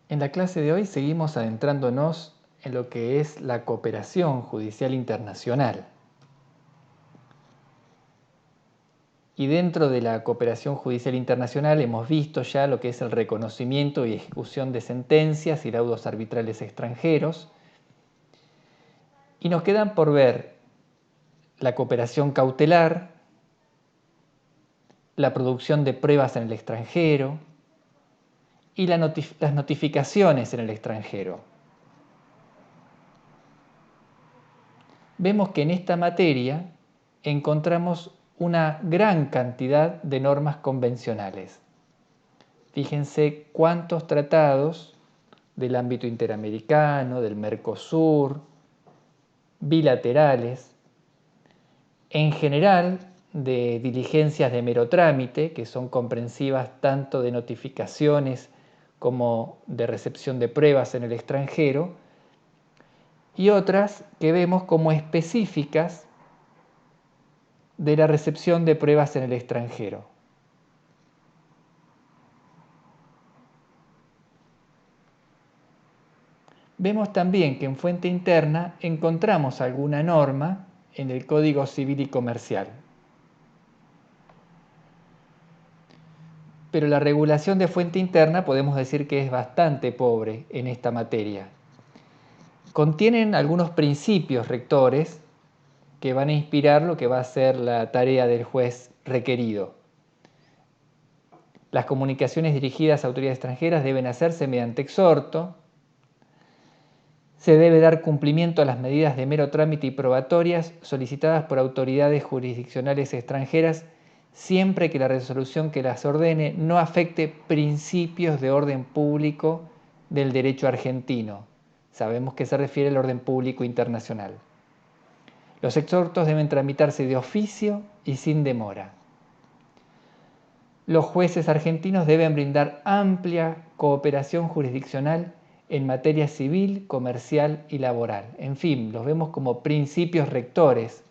En la clase de hoy seguimos adentrándonos en lo que es la cooperación judicial internacional. Y dentro de la cooperación judicial internacional hemos visto ya lo que es el reconocimiento y ejecución de sentencias y laudos arbitrales extranjeros. Y nos quedan por ver la cooperación cautelar, la producción de pruebas en el extranjero y las notificaciones en el extranjero. Vemos que en esta materia encontramos una gran cantidad de normas convencionales. Fíjense cuántos tratados del ámbito interamericano, del Mercosur, bilaterales, en general de diligencias de mero trámite, que son comprensivas tanto de notificaciones como de recepción de pruebas en el extranjero, y otras que vemos como específicas de la recepción de pruebas en el extranjero. Vemos también que en fuente interna encontramos alguna norma en el Código Civil y Comercial. Pero la regulación de fuente interna podemos decir que es bastante pobre en esta materia. Contienen algunos principios rectores que van a inspirar lo que va a ser la tarea del juez requerido. Las comunicaciones dirigidas a autoridades extranjeras deben hacerse mediante exhorto. Se debe dar cumplimiento a las medidas de mero trámite y probatorias solicitadas por autoridades jurisdiccionales extranjeras siempre que la resolución que las ordene no afecte principios de orden público del derecho argentino. Sabemos que se refiere al orden público internacional. Los exhortos deben tramitarse de oficio y sin demora. Los jueces argentinos deben brindar amplia cooperación jurisdiccional en materia civil, comercial y laboral. En fin, los vemos como principios rectores.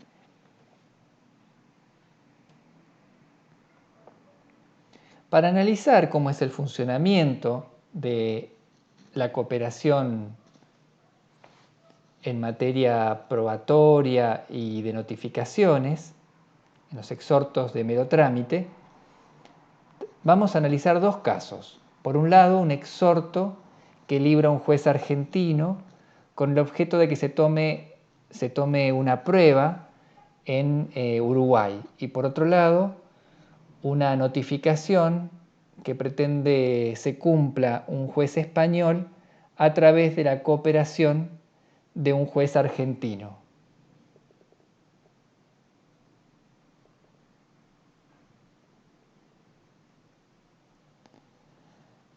Para analizar cómo es el funcionamiento de la cooperación en materia probatoria y de notificaciones, en los exhortos de mero trámite, vamos a analizar dos casos. Por un lado, un exhorto que libra un juez argentino con el objeto de que se tome una prueba en Uruguay. Y por otro lado, una notificación que pretende se cumpla un juez español a través de la cooperación de un juez argentino.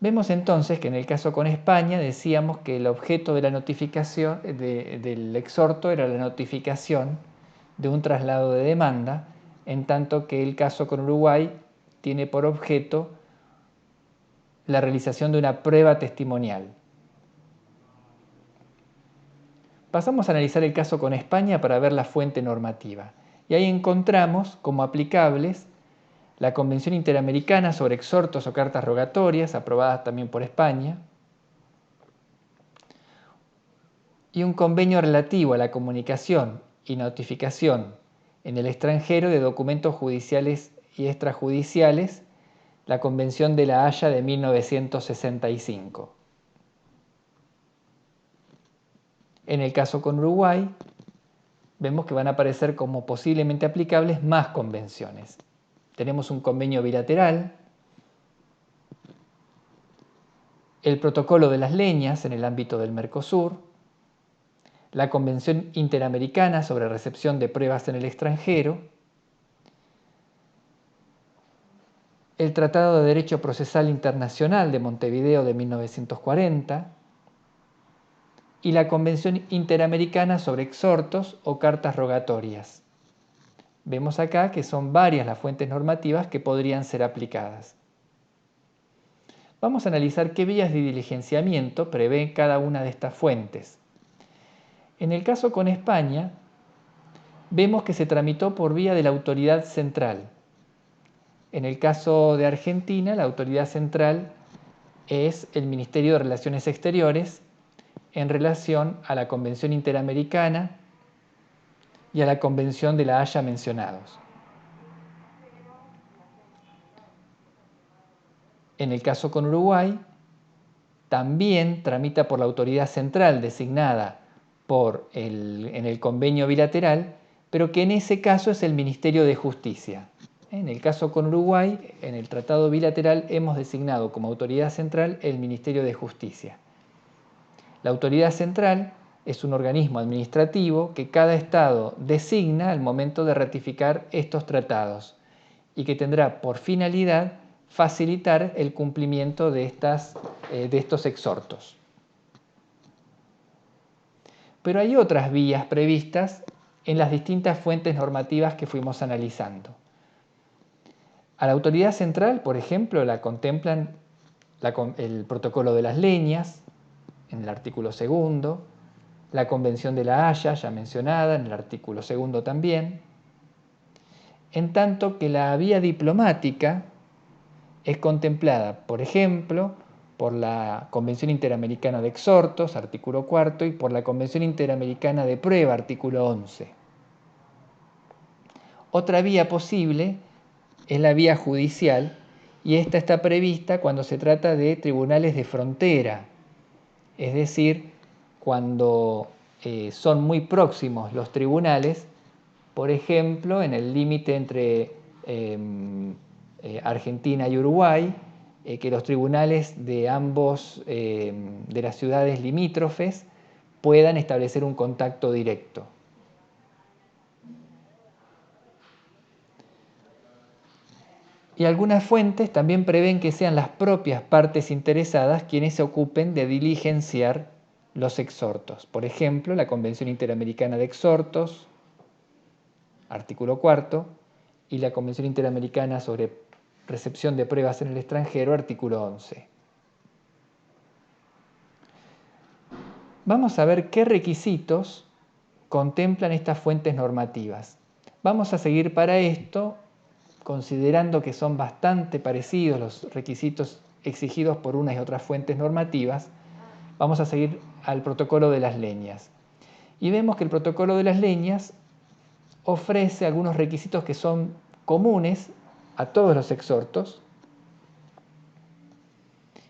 Vemos entonces que en el caso con España decíamos que el objeto de la notificación del exhorto era la notificación de un traslado de demanda, en tanto que el caso con Uruguay tiene por objeto la realización de una prueba testimonial. Pasamos a analizar el caso con España para ver la fuente normativa. Y ahí encontramos como aplicables la Convención Interamericana sobre Exhortos o Cartas Rogatorias, aprobada también por España, y un convenio relativo a la comunicación y notificación en el extranjero de documentos judiciales y extrajudiciales, la Convención de La Haya de 1965. En el caso con Uruguay, vemos que van a aparecer como posiblemente aplicables más convenciones. Tenemos un convenio bilateral, el protocolo de las leñas en el ámbito del Mercosur, la Convención Interamericana sobre Recepción de Pruebas en el Extranjero, el Tratado de Derecho Procesal Internacional de Montevideo de 1940 y la Convención Interamericana sobre Exhortos o Cartas Rogatorias. Vemos acá que son varias las fuentes normativas que podrían ser aplicadas. Vamos a analizar qué vías de diligenciamiento prevé cada una de estas fuentes. En el caso con España, vemos que se tramitó por vía de la autoridad central. En el caso de Argentina, la autoridad central es el Ministerio de Relaciones Exteriores en relación a la Convención Interamericana y a la Convención de la Haya mencionados. En el caso con Uruguay, también tramita por la autoridad central designada en el convenio bilateral, pero que en ese caso es el Ministerio de Justicia. En el caso con Uruguay, en el tratado bilateral hemos designado como autoridad central el Ministerio de Justicia. La autoridad central es un organismo administrativo que cada Estado designa al momento de ratificar estos tratados y que tendrá por finalidad facilitar el cumplimiento de estos exhortos. Pero hay otras vías previstas en las distintas fuentes normativas que fuimos analizando. A la autoridad central, por ejemplo, la contemplan el Protocolo de las Leñas, en el artículo 2, la Convención de la Haya, ya mencionada, en el artículo 2 también, en tanto que la vía diplomática es contemplada, por ejemplo, por la Convención Interamericana de Exhortos, artículo 4, y por la Convención Interamericana de Prueba, artículo 11. Otra vía posible es la vía judicial, y esta está prevista cuando se trata de tribunales de frontera, es decir, cuando son muy próximos los tribunales, por ejemplo, en el límite entre Argentina y Uruguay, que los tribunales de ambos de las ciudades limítrofes puedan establecer un contacto directo. Y algunas fuentes también prevén que sean las propias partes interesadas quienes se ocupen de diligenciar los exhortos. Por ejemplo, la Convención Interamericana de Exhortos, artículo 4, y la Convención Interamericana sobre Recepción de Pruebas en el Extranjero, artículo 11. Vamos a ver qué requisitos contemplan estas fuentes normativas. Vamos a seguir para esto, considerando que son bastante parecidos los requisitos exigidos por unas y otras fuentes normativas, vamos a seguir al Protocolo de las Leñas. Y vemos que el Protocolo de las Leñas ofrece algunos requisitos que son comunes a todos los exhortos,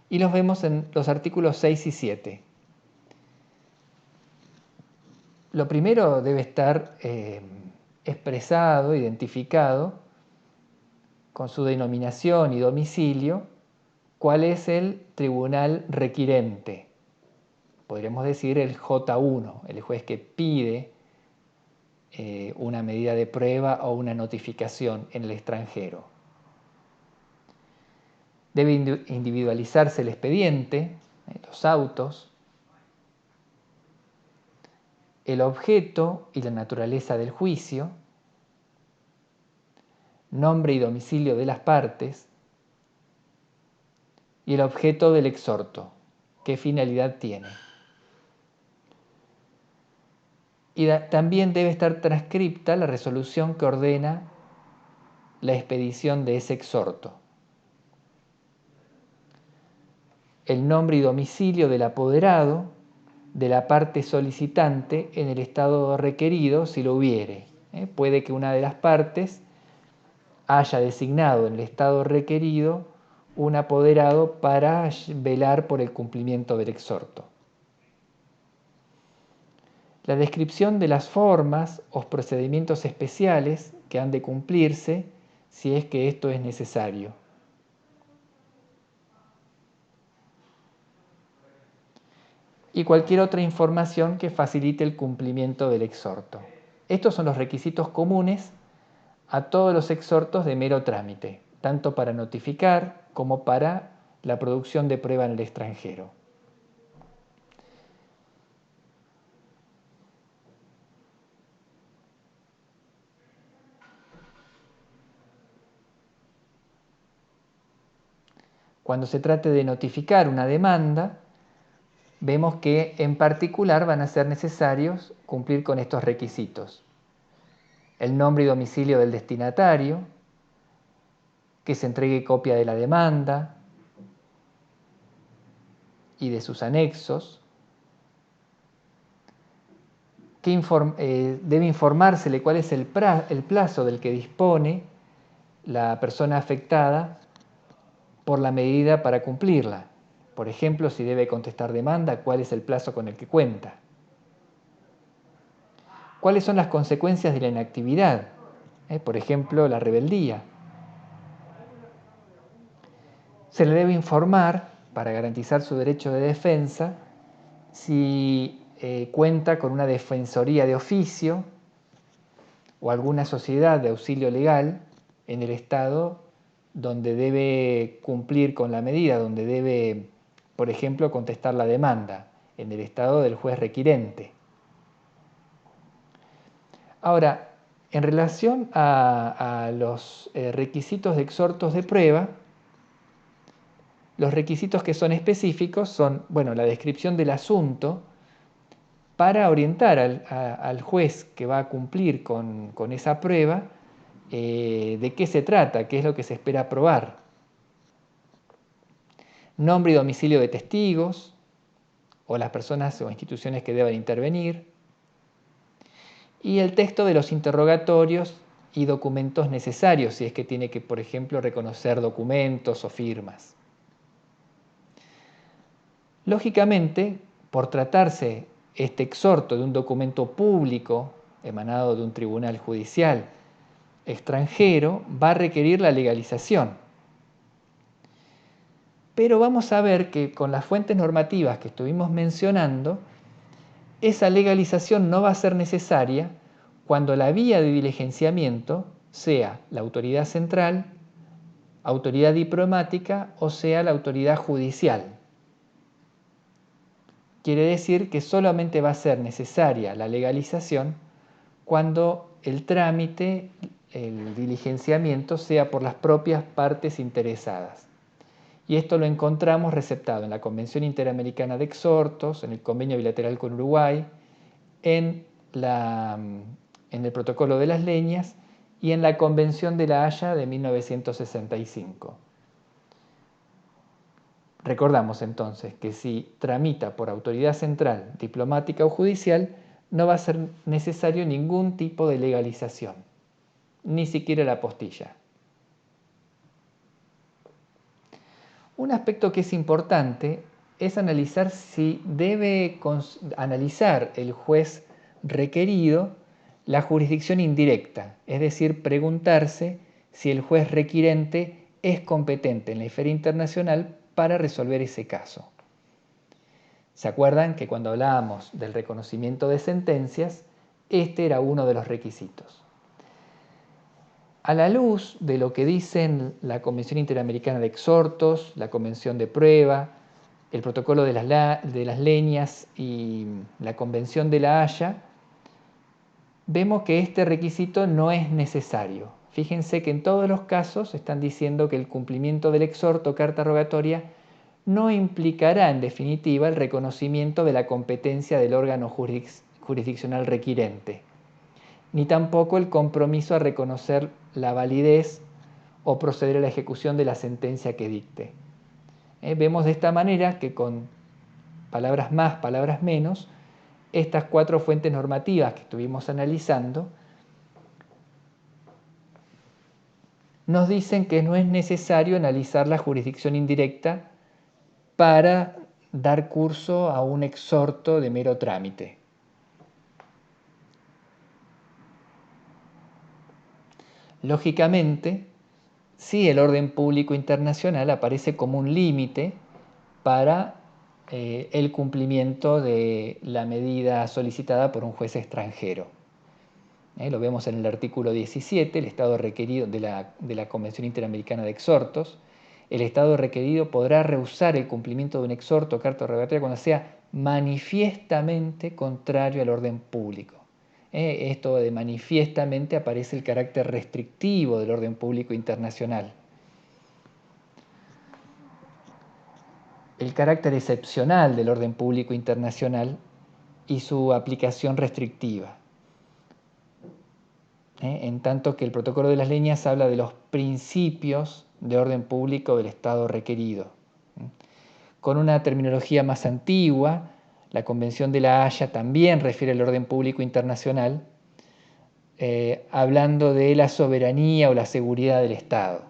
y los vemos en los artículos 6 y 7. Lo primero debe estar expresado, identificado, con su denominación y domicilio, cuál es el tribunal requirente. Podríamos decir el J1, el juez que pide una medida de prueba o una notificación en el extranjero. Debe individualizarse el expediente, los autos, el objeto y la naturaleza del juicio, nombre y domicilio de las partes y el objeto del exhorto, qué finalidad tiene. Y también debe estar transcripta la resolución que ordena la expedición de ese exhorto. El nombre y domicilio del apoderado, de la parte solicitante en el estado requerido, si lo hubiere. Puede que una de las partes haya designado en el estado requerido un apoderado para velar por el cumplimiento del exhorto. La descripción de las formas o procedimientos especiales que han de cumplirse si es que esto es necesario. Y cualquier otra información que facilite el cumplimiento del exhorto. Estos son los requisitos comunes a todos los exhortos de mero trámite, tanto para notificar como para la producción de prueba en el extranjero. Cuando se trate de notificar una demanda, vemos que en particular van a ser necesarios cumplir con estos requisitos. El nombre y domicilio del destinatario, que se entregue copia de la demanda, y de sus anexos, debe informársele cuál es el plazo del que dispone la persona afectada por la medida para cumplirla. Por ejemplo, si debe contestar demanda, cuál es el plazo con el que cuenta. ¿Cuáles son las consecuencias de la inactividad? Por ejemplo, la rebeldía. Se le debe informar, para garantizar su derecho de defensa, si cuenta con una defensoría de oficio o alguna sociedad de auxilio legal en el estado donde debe cumplir con la medida, donde debe, por ejemplo, contestar la demanda, en el estado del juez requirente. Ahora, en relación a los requisitos de exhortos de prueba, los requisitos que son específicos son, bueno, la descripción del asunto para orientar al juez que va a cumplir con esa prueba de qué se trata, qué es lo que se espera probar. Nombre y domicilio de testigos o las personas o instituciones que deban intervenir. Y el texto de los interrogatorios y documentos necesarios, si es que tiene que, por ejemplo, reconocer documentos o firmas. Lógicamente, por tratarse este exhorto de un documento público emanado de un tribunal judicial extranjero, va a requerir la legalización. Pero vamos a ver que con las fuentes normativas que estuvimos mencionando, esa legalización no va a ser necesaria cuando la vía de diligenciamiento sea la autoridad central, autoridad diplomática o sea la autoridad judicial. Quiere decir que solamente va a ser necesaria la legalización cuando el trámite, el diligenciamiento, sea por las propias partes interesadas. Y esto lo encontramos receptado en la Convención Interamericana de Exhortos, en el Convenio Bilateral con Uruguay, en el Protocolo de las Leñas y en la Convención de La Haya de 1965. Recordamos entonces que si tramita por autoridad central, diplomática o judicial, no va a ser necesario ningún tipo de legalización, ni siquiera la apostilla. Un aspecto que es importante es analizar si debe analizar el juez requerido la jurisdicción indirecta, es decir, preguntarse si el juez requirente es competente en la esfera internacional para resolver ese caso. ¿Se acuerdan que cuando hablábamos del reconocimiento de sentencias, este era uno de los requisitos? A la luz de lo que dicen la Convención Interamericana de Exhortos, la Convención de Prueba, el Protocolo de las Leñas y la Convención de La Haya, vemos que este requisito no es necesario. Fíjense que en todos los casos están diciendo que el cumplimiento del exhorto o carta rogatoria no implicará en definitiva el reconocimiento de la competencia del órgano jurisdiccional requirente, ni tampoco el compromiso a reconocer la validez o proceder a la ejecución de la sentencia que dicte. Vemos de esta manera que con palabras más, palabras menos, estas cuatro fuentes normativas que estuvimos analizando nos dicen que no es necesario analizar la jurisdicción indirecta para dar curso a un exhorto de mero trámite. Lógicamente, sí, el orden público internacional aparece como un límite para el cumplimiento de la medida solicitada por un juez extranjero. Lo vemos en el artículo 17, el Estado requerido de la Convención Interamericana de Exhortos. El Estado requerido podrá rehusar el cumplimiento de un exhorto o carta rogatoria cuando sea manifiestamente contrario al orden público. Esto de manifiestamente aparece el carácter restrictivo del orden público internacional. El carácter excepcional del orden público internacional y su aplicación restrictiva. En tanto que el Protocolo de las Leñas habla de los principios de orden público del Estado requerido. con una terminología más antigua. La Convención de La Haya también refiere al orden público internacional, hablando de la soberanía o la seguridad del Estado.